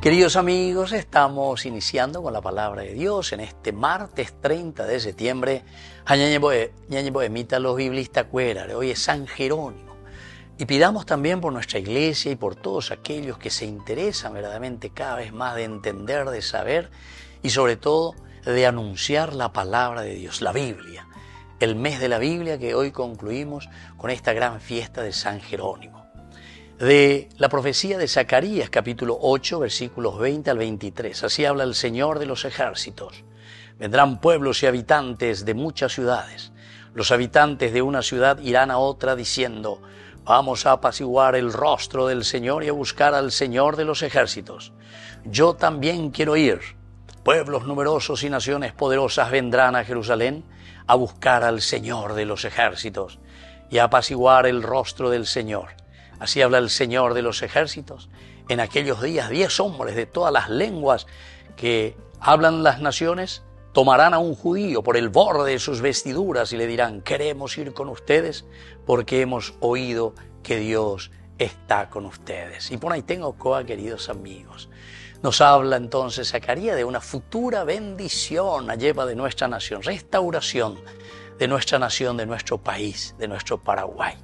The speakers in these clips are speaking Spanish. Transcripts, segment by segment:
Queridos amigos, estamos iniciando con la palabra de Dios en este martes 30 de septiembre. Emita los biblistas cuérare. Hoy es San Jerónimo. Y pidamos también por nuestra iglesia y por todos aquellos que se interesan verdaderamente cada vez más de entender, de saber y sobre todo de anunciar la palabra de Dios, la Biblia. El mes de la Biblia que hoy concluimos con esta gran fiesta de San Jerónimo. De la profecía de Zacarías, capítulo 8, versículos 20 al 23. Así habla el Señor de los ejércitos. Vendrán pueblos y habitantes de muchas ciudades. Los habitantes de una ciudad irán a otra diciendo: vamos a apaciguar el rostro del Señor y a buscar al Señor de los ejércitos. Yo también quiero ir. Pueblos numerosos y naciones poderosas vendrán a Jerusalén a buscar al Señor de los ejércitos y a apaciguar el rostro del Señor. Así habla el Señor de los ejércitos. En aquellos días 10 hombres de todas las lenguas que hablan las naciones tomarán a un judío por el borde de sus vestiduras y le dirán: queremos ir con ustedes porque hemos oído que Dios está con ustedes. Y por ahí tengo coa, queridos amigos. Nos habla entonces Zacarías de una futura bendición lleva de nuestra nación, restauración de nuestra nación, de nuestro país, de nuestro Paraguay.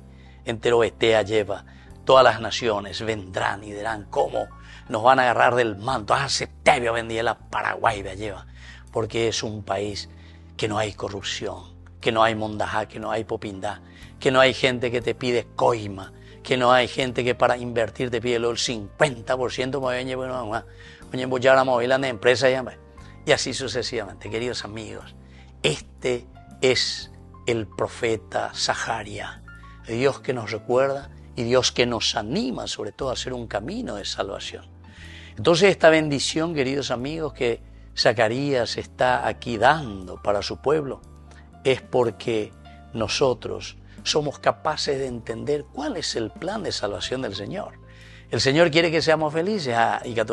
Entero etea lleva. Todas las naciones vendrán y dirán cómo nos van a agarrar del manto. Se te vendía la Paraguay, lleva. Porque es un país que no hay corrupción, que no hay mondajá, que no hay popindá, que no hay gente que te pide coima, que no hay gente que para invertir te pide el 50%, y así sucesivamente. Queridos amigos, este es el profeta Zacarías, Dios que nos recuerda y Dios que nos anima sobre todo a hacer un camino de salvación. Entonces esta bendición, queridos amigos, que Zacarías está aquí dando para su pueblo es porque nosotros somos capaces de entender cuál es el plan de salvación del Señor. El Señor quiere que seamos felices y que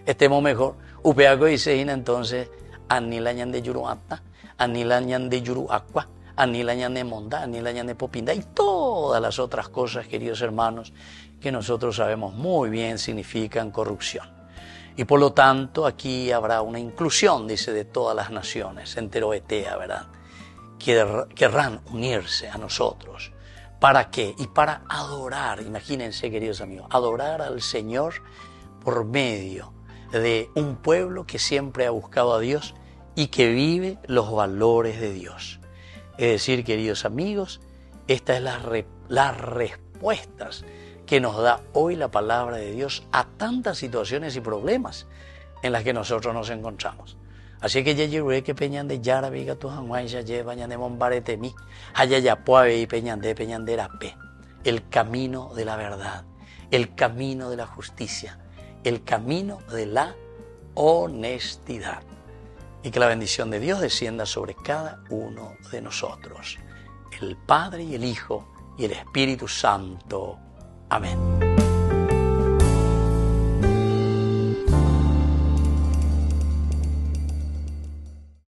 estemos mejor. Upeaco dice entonces anilañan de yuruata, anilañan de yuruacua, anilañan de monda, anilañan de popinda y todas las otras cosas, queridos hermanos, que nosotros sabemos muy bien significan corrupción. Y por lo tanto aquí habrá una inclusión, dice, de todas las naciones, enteroetea, ¿verdad? Querrán unirse a nosotros. ¿Para qué? Y para adorar, imagínense, queridos amigos, adorar al Señor por medio de un pueblo que siempre ha buscado a Dios y que vive los valores de Dios. Es decir, queridos amigos, estas es las respuestas que nos da hoy la palabra de Dios a tantas situaciones y problemas en las que nosotros nos encontramos. Así que que peñan de yara viga tu hanguay ya llevan de mombarete mi haya ya puave y peñan de rape. El camino de la verdad, el camino de la justicia, el camino de la honestidad. Y que la bendición de Dios descienda sobre cada uno de nosotros, el Padre y el Hijo y el Espíritu Santo. Amén.